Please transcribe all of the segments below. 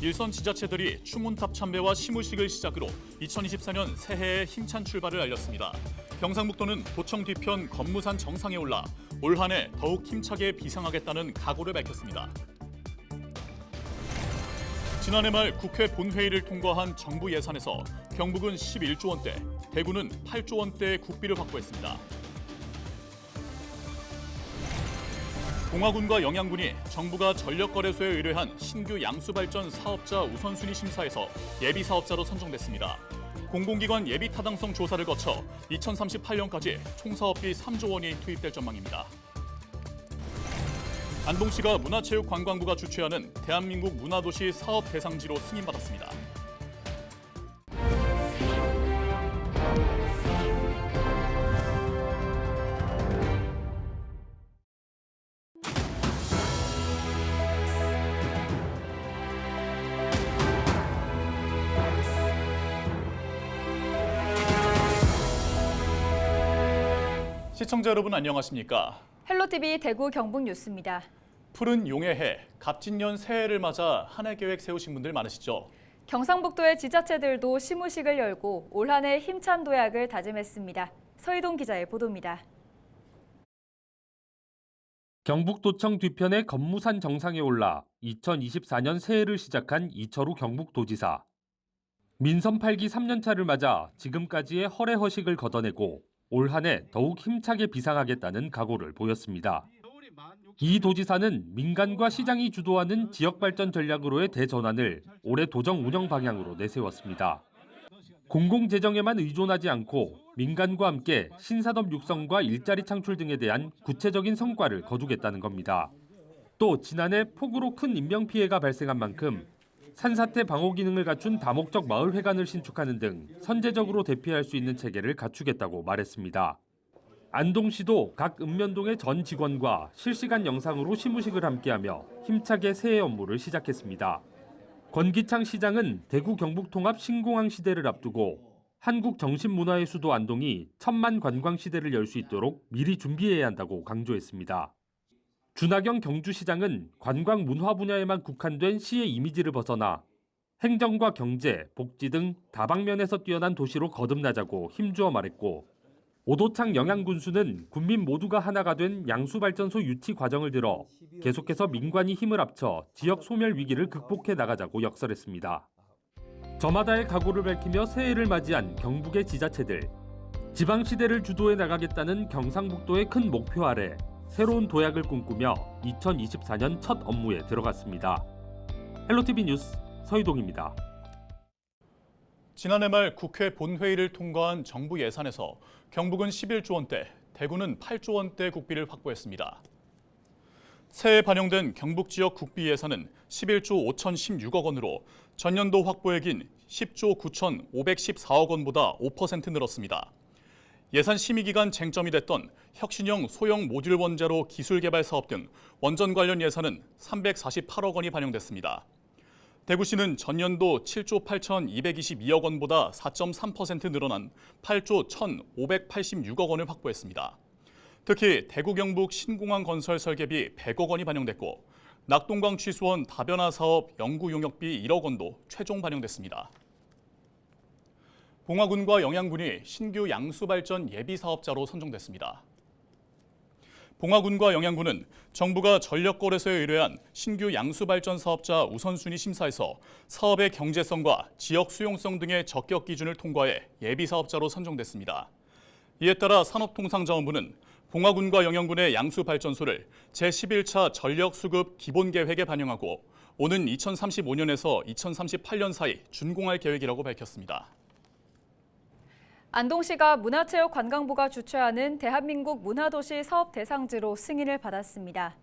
일선 지자체들이 추문탑 참배와 시무식을 시작으로 2024년 새해의 힘찬 출발을 알렸습니다. 경상북도는 도청 뒤편 검무산 정상에 올라 올 한 해 더욱 힘차게 비상하겠다는 각오를 밝혔습니다. 지난해 말 국회 본회의를 통과한 정부 예산에서 경북은 11조 원대, 대구는 8조 원대의 국비를 확보했습니다. 봉화군과 영양군이 정부가 전력거래소에 의뢰한 신규 양수발전 사업자 우선순위 심사에서 예비사업자로 선정됐습니다. 공공기관 예비타당성 조사를 거쳐 2038년까지 총 사업비 3조 원이 투입될 전망입니다. 안동시가 문화체육관광부가 주최하는 대한민국 문화도시 사업 대상지로 승인받았습니다. 시청자 여러분 안녕하십니까? 헬로티비 대구 경북 뉴스입니다. 푸른 용의 해, 갑진년 새해를 맞아 한 해 계획 세우신 분들 많으시죠? 경상북도의 지자체들도 시무식을 열고 올 한 해 힘찬 도약을 다짐했습니다. 서희동 기자의 보도입니다. 경북도청 뒤편의 검무산 정상에 올라 2024년 새해를 시작한 이철우 경북도지사. 민선 8기 3년차를 맞아 지금까지의 허례허식을 걷어내고 올 한 해 더욱 힘차게 비상하겠다는 각오를 보였습니다. 이 도지사는 민간과 시장이 주도하는 지역발전 전략으로의 대전환을 올해 도정 운영 방향으로 내세웠습니다. 공공재정에만 의존하지 않고 민간과 함께 신산업 육성과 일자리 창출 등에 대한 구체적인 성과를 거두겠다는 겁니다. 또 지난해 폭우로 큰 인명피해가 발생한 만큼 산사태 방호 기능을 갖춘 다목적 마을회관을 신축하는 등 선제적으로 대피할 수 있는 체계를 갖추겠다고 말했습니다. 안동시도 각 읍면동의 전 직원과 실시간 영상으로 시무식을 함께하며 힘차게 새해 업무를 시작했습니다. 권기창 시장은 대구 경북 통합 신공항 시대를 앞두고 한국 정신문화의 수도 안동이 1000만 관광 시대를 열 수 있도록 미리 준비해야 한다고 강조했습니다. 준하경 경주시장은 관광 문화 분야에만 국한된 시의 이미지를 벗어나 행정과 경제, 복지 등 다방면에서 뛰어난 도시로 거듭나자고 힘주어 말했고, 오도창 영양군수는 군민 모두가 하나가 된 양수발전소 유치 과정을 들어 계속해서 민관이 힘을 합쳐 지역 소멸 위기를 극복해 나가자고 역설했습니다. 저마다의 각오를 밝히며 새해를 맞이한 경북의 지자체들. 지방시대를 주도해 나가겠다는 경상북도의 큰 목표 아래 새로운 도약을 꿈꾸며 2024년 첫 업무에 들어갔습니다. 헬로티비 뉴스 서희동입니다. 지난해 말 국회 본회의를 통과한 정부 예산에서 경북은 11조 원대, 대구는 8조 원대 국비를 확보했습니다. 새해 반영된 경북 지역 국비 예산은 11조 5,016억 원으로 전년도 확보액인 10조 9,514억 원보다 5% 늘었습니다. 예산 심의 기간 쟁점이 됐던 혁신형 소형 모듈 원자로 기술 개발 사업 등 원전 관련 예산은 348억 원이 반영됐습니다. 대구시는 전년도 7조 8,222억 원보다 4.3% 늘어난 8조 1,586억 원을 확보했습니다. 특히 대구 경북 신공항 건설 설계비 100억 원이 반영됐고 낙동강 취수원 다변화 사업 연구 용역비 1억 원도 최종 반영됐습니다. 봉화군과 영양군이 신규 양수발전 예비사업자로 선정됐습니다. 봉화군과 영양군은 정부가 전력거래소에 의뢰한 신규 양수발전 사업자 우선순위 심사에서 사업의 경제성과 지역 수용성 등의 적격 기준을 통과해 예비사업자로 선정됐습니다. 이에 따라 산업통상자원부는 봉화군과 영양군의 양수발전소를 제11차 전력수급 기본계획에 반영하고 오는 2035년에서 2038년 사이 준공할 계획이라고 밝혔습니다. 안동시가 문화체육관광부가 주최하는 대한민국 문화도시 사업 대상지로 승인을 받았습니다.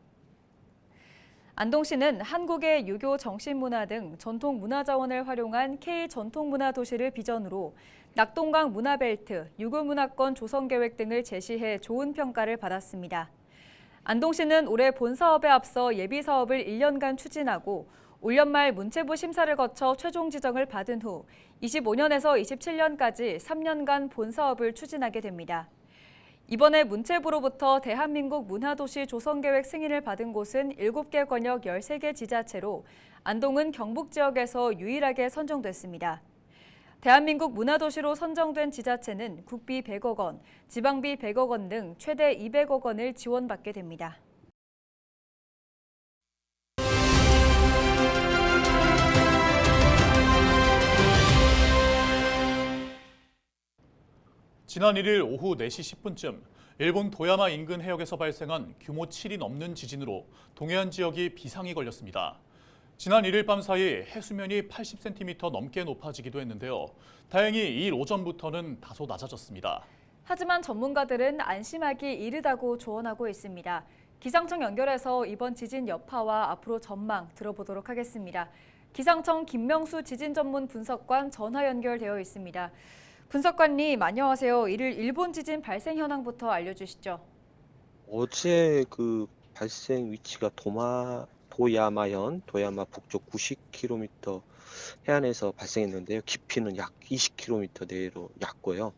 안동시는 한국의 유교 정신문화 등 전통 문화자원을 활용한 K전통문화도시를 비전으로 낙동강 문화벨트, 유구문화권 조성계획 등을 제시해 좋은 평가를 받았습니다. 안동시는 올해 본사업에 앞서 예비사업을 1년간 추진하고 올 연말 문체부 심사를 거쳐 최종 지정을 받은 후 25년에서 27년까지 3년간 본사업을 추진하게 됩니다. 이번에 문체부로부터 대한민국 문화도시 조성계획 승인을 받은 곳은 7개 권역 13개 지자체로 안동은 경북 지역에서 유일하게 선정됐습니다. 대한민국 문화도시로 선정된 지자체는 국비 100억 원, 지방비 100억 원 등 최대 200억 원을 지원받게 됩니다. 지난 1일 오후 4시 10분쯤 일본 도야마 인근 해역에서 발생한 규모 7이 넘는 지진으로 동해안 지역이 비상이 걸렸습니다. 지난 1일 밤 사이 해수면이 80cm 넘게 높아지기도 했는데요. 다행히 이일 오전부터는 다소 낮아졌습니다. 하지만 전문가들은 안심하기 이르다고 조언하고 있습니다. 기상청 연결해서 이번 지진 여파와 앞으로 전망 들어보도록 하겠습니다. 기상청 김명수 지진 전문 분석관 전화 연결되어 있습니다. 분석관님, 안녕하세요. 이를 일본 지진 발생 현황부터 알려주시죠. 어제 그 발생 위치가 도야마현, 도야마 북쪽 90km 해안에서 발생했는데요. 깊이는 약 20km 내로 얕고요.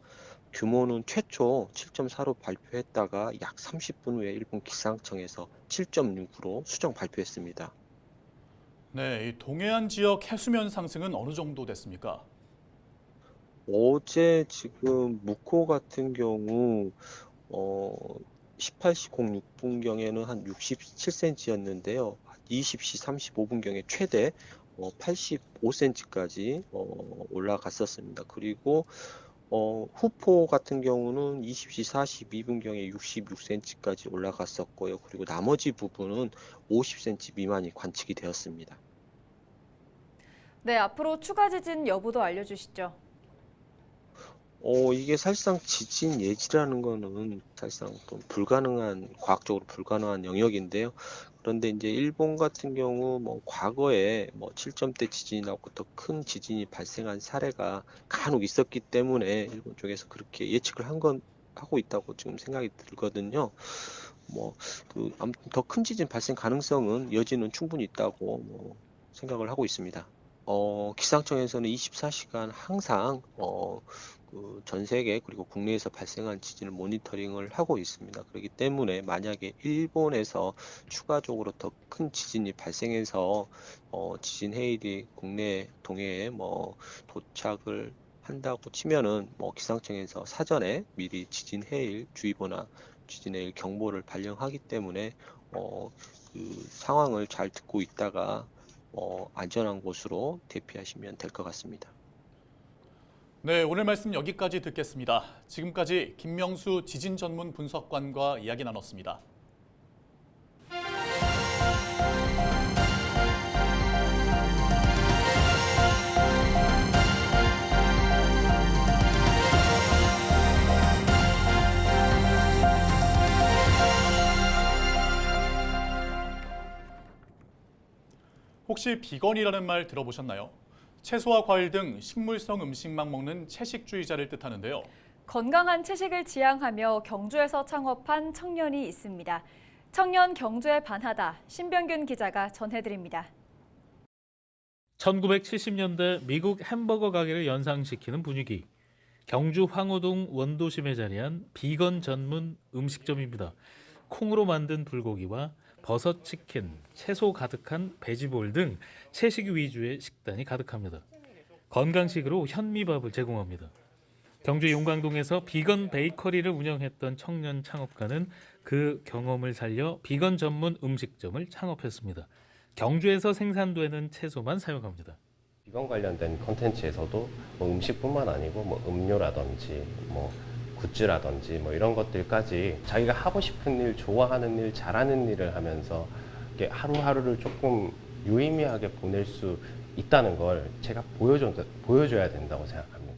규모는 최초 7.4로 발표했다가 약 30분 후에 일본 기상청에서 7.6으로 수정 발표했습니다. 네, 이 동해안 지역 해수면 상승은 어느 정도 됐습니까? 어제 지금 묵호 같은 경우 18시 06분경에는 한 67cm였는데요. 20시 35분경에 최대 85cm까지 올라갔었습니다. 그리고 후포 같은 경우는 20시 42분경에 66cm까지 올라갔었고요. 그리고 나머지 부분은 50cm 미만이 관측이 되었습니다. 네, 앞으로 추가 지진 여부도 알려주시죠. 이게 사실상 지진 예지라는 거는 사실상 좀 과학적으로 불가능한 영역인데요. 그런데 이제 일본 같은 경우 과거에 7점대 지진하고 더 큰 지진이 발생한 사례가 간혹 있었기 때문에 일본 쪽에서 그렇게 예측을 하고 있다고 지금 생각이 들거든요. 아무튼 더 큰 지진 발생 가능성은 여지는 충분히 있다고 생각을 하고 있습니다. 기상청에서는 24시간 항상 전 세계 그리고 국내에서 발생한 지진을 모니터링을 하고 있습니다. 그렇기 때문에 만약에 일본에서 추가적으로 더 큰 지진이 발생해서 지진 해일이 국내 동해에 도착을 한다고 치면은 기상청에서 사전에 미리 지진 해일 주의보나 지진 해일 경보를 발령하기 때문에 그 상황을 잘 듣고 있다가 안전한 곳으로 대피하시면 될 것 같습니다. 네, 오늘 말씀 여기까지 듣겠습니다. 지금까지 김명수 지진 전문 분석관과 이야기 나눴습니다. 혹시 비건이라는 말 들어보셨나요? 채소와 과일 등 식물성 음식만 먹는 채식주의자를 뜻하는데요. 건강한 채식을 지향하며 경주에서 창업한 청년이 있습니다. 청년 경주에 반하다 신병균 기자가 전해드립니다. 1970년대 미국 햄버거 가게를 연상시키는 분위기. 경주 황호동 원도심에 자리한 비건 전문 음식점입니다. 콩으로 만든 불고기와 버섯 치킨, 채소 가득한 베지볼 등 채식 위주의 식단이 가득합니다. 건강식으로 현미밥을 제공합니다. 경주 용광동에서 비건 베이커리를 운영했던 청년 창업가는 그 경험을 살려 비건 전문 음식점을 창업했습니다. 경주에서 생산되는 채소만 사용합니다. 비건 관련된 콘텐츠에서도 음식뿐만 아니고 음료라든지 굿즈라든지 이런 것들까지 자기가 하고 싶은 일, 좋아하는 일, 잘하는 일을 하면서 하루하루를 조금 유의미하게 보낼 수 있다는 걸 제가 보여줘야 된다고 생각합니다.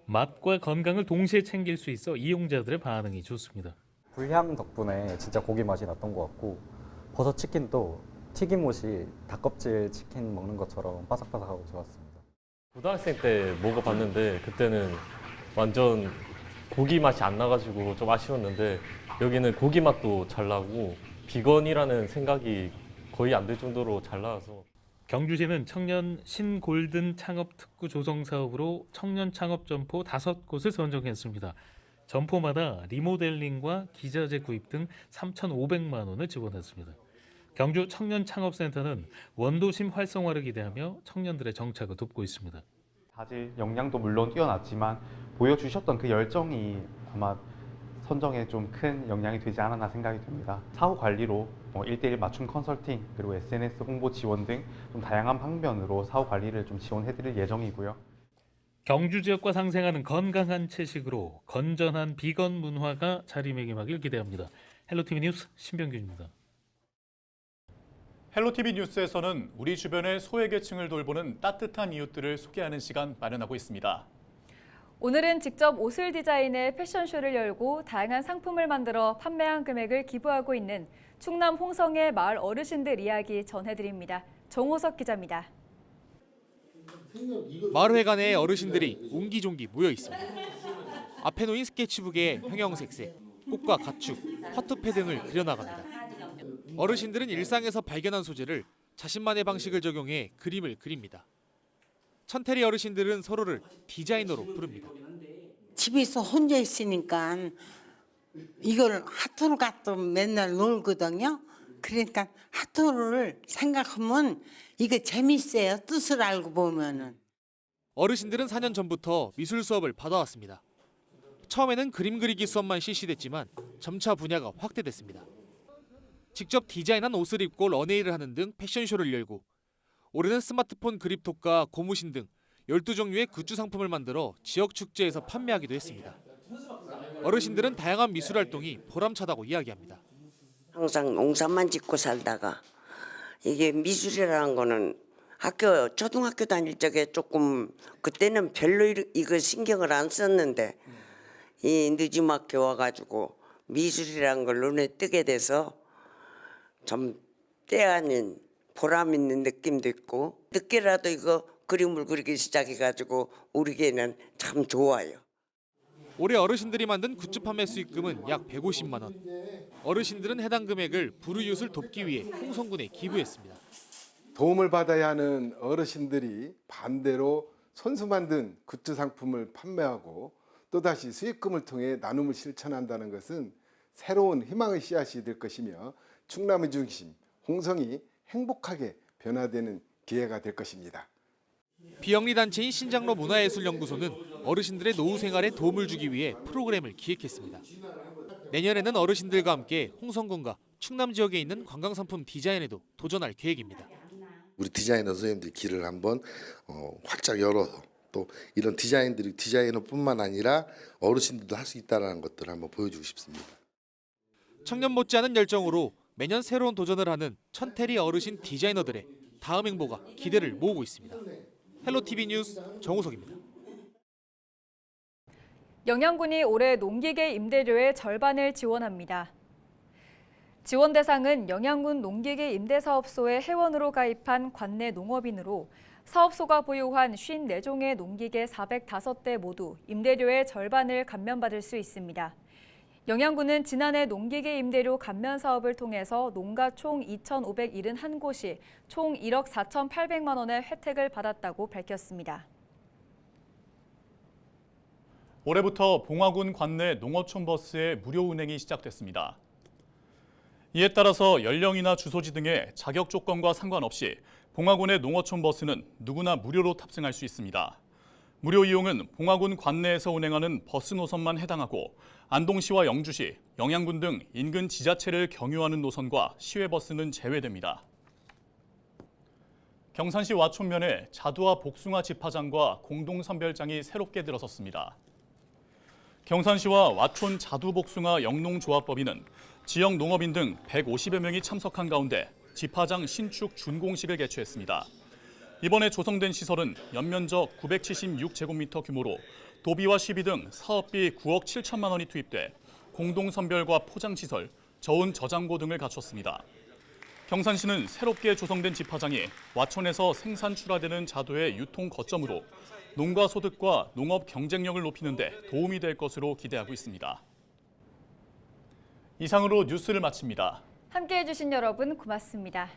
맛과 건강을 동시에 챙길 수 있어 이용자들의 반응이 좋습니다. 불향 덕분에 진짜 고기 맛이 났던 것 같고 버섯 치킨도 튀김옷이 닭껍질 치킨 먹는 것처럼 바삭바삭하고 좋았습니다. 고등학생 때 먹어봤는데 그때는 완전 고기 맛이 안 나가지고 좀 아쉬웠는데 여기는 고기 맛도 잘 나고 비건이라는 생각이 거의 안 들 정도로 잘 나와서. 경주시는 청년 신골든 창업 특구 조성 사업으로 청년 창업 점포 5곳을 선정했습니다. 점포마다 리모델링과 기자재 구입 등 3,500만 원을 지원했습니다. 경주 청년창업센터는 원도심 활성화를 기대하며 청년들의 정착을 돕고 있습니다. 자질, 역량도 물론 뛰어났지만 보여주셨던 그 열정이 아마 선정에 좀 큰 영향이 되지 않았나 생각이 듭니다. 사후 관리로 1:1 맞춤 컨설팅 그리고 SNS 홍보 지원 등 좀 다양한 방면으로 사후 관리를 좀 지원해드릴 예정이고요. 경주 지역과 상생하는 건강한 채식으로 건전한 비건 문화가 자리매김하길 기대합니다. 헬로티비 뉴스 신병균입니다. 헬로티비 뉴스에서는 우리 주변의 소외계층을 돌보는 따뜻한 이웃들을 소개하는 시간 마련하고 있습니다. 오늘은 직접 옷을 디자인해 패션쇼를 열고 다양한 상품을 만들어 판매한 금액을 기부하고 있는 충남 홍성의 마을 어르신들 이야기 전해드립니다. 정호석 기자입니다. 마을회관에 어르신들이 옹기종기 모여 있습니다. 앞에 놓인 스케치북에 형형색색, 꽃과 가축, 화투패 등을 그려나갑니다. 어르신들은 일상에서 발견한 소재를 자신만의 방식을 적용해 그림을 그립니다. 천태리 어르신들은 서로를 디자이너로 부릅니다. 집에서 혼자 있으니까 이걸 하트를 갖다 맨날 놀거든요. 그러니까 하트를 생각하면 이게 재밌어요. 뜻을 알고 보면은. 어르신들은 4년 전부터 미술 수업을 받아왔습니다. 처음에는 그림 그리기 수업만 실시됐지만 점차 분야가 확대됐습니다. 직접 디자인한 옷을 입고 런웨이를 하는 등 패션쇼를 열고 올해는 스마트폰 그립톡과 고무신 등 12종류의 굿즈 상품을 만들어 지역 축제에서 판매하기도 했습니다. 어르신들은 다양한 미술 활동이 보람차다고 이야기합니다. 항상 농사만 짓고 살다가 이게 미술이라는 거는 초등학교 다닐 적에 조금 그때는 별로 이거 신경을 안 썼는데 이 늦음학교 와가지고 미술이라는 걸 눈에 뜨게 돼서 좀 때 아닌 보람 있는 느낌도 있고 늦게라도 이거 그림을 그리기 시작해가지고 우리에게는 참 좋아요. 올해 어르신들이 만든 굿즈 판매 수익금은 약 150만 원. 어르신들은 해당 금액을 불우이웃을 돕기 위해 홍성군에 기부했습니다. 도움을 받아야 하는 어르신들이 반대로 손수 만든 굿즈 상품을 판매하고 또다시 수익금을 통해 나눔을 실천한다는 것은 새로운 희망의 씨앗이 될 것이며 충남의 중심, 홍성이 행복하게 변화되는 기회가 될 것입니다. 비영리 단체인 신장로 문화예술연구소는 어르신들의 노후 생활에 도움을 주기 위해 프로그램을 기획했습니다. 내년에는 어르신들과 함께 홍성군과 충남 지역에 있는 관광상품 디자인에도 도전할 계획입니다. 우리 디자이너 선생님들 길을 한번 활짝 열어서 또 이런 디자인들이 디자이너뿐만 아니라 어르신들도 할 수 있다는 것들을 한번 보여주고 싶습니다. 청년 못지않은 열정으로 매년 새로운 도전을 하는 천태리 어르신 디자이너들의 다음 행보가 기대를 모으고 있습니다. 헬로티비 뉴스 정우석입니다. 영양군이 올해 농기계 임대료의 절반을 지원합니다. 지원 대상은 영양군 농기계 임대사업소의 회원으로 가입한 관내 농업인으로 사업소가 보유한 54종의 농기계 405대 모두 임대료의 절반을 감면받을 수 있습니다. 영양군은 지난해 농기계 임대료 감면 사업을 통해서 농가 총 2,571곳이 총 1억 4,800만 원의 혜택을 받았다고 밝혔습니다. 올해부터 봉화군 관내 농어촌 버스의 무료 운행이 시작됐습니다. 이에 따라서 연령이나 주소지 등의 자격 조건과 상관없이 봉화군의 농어촌 버스는 누구나 무료로 탑승할 수 있습니다. 무료 이용은 봉화군 관내에서 운행하는 버스 노선만 해당하고 안동시와 영주시, 영양군 등 인근 지자체를 경유하는 노선과 시외버스는 제외됩니다. 경산시 와촌면에 자두와 복숭아 집화장과 공동선별장이 새롭게 들어섰습니다. 경산시와 와촌 자두복숭아 영농조합법인은 지역 농업인 등 150여 명이 참석한 가운데 집화장 신축 준공식을 개최했습니다. 이번에 조성된 시설은 연면적 976제곱미터 규모로 도비와 시비 등 사업비 9억 7천만 원이 투입돼 공동선별과 포장시설, 저온 저장고 등을 갖췄습니다. 경산시는 새롭게 조성된 집화장이 와촌에서 생산 출하되는 자두의 유통 거점으로 농가 소득과 농업 경쟁력을 높이는 데 도움이 될 것으로 기대하고 있습니다. 이상으로 뉴스를 마칩니다. 함께해 주신 여러분 고맙습니다.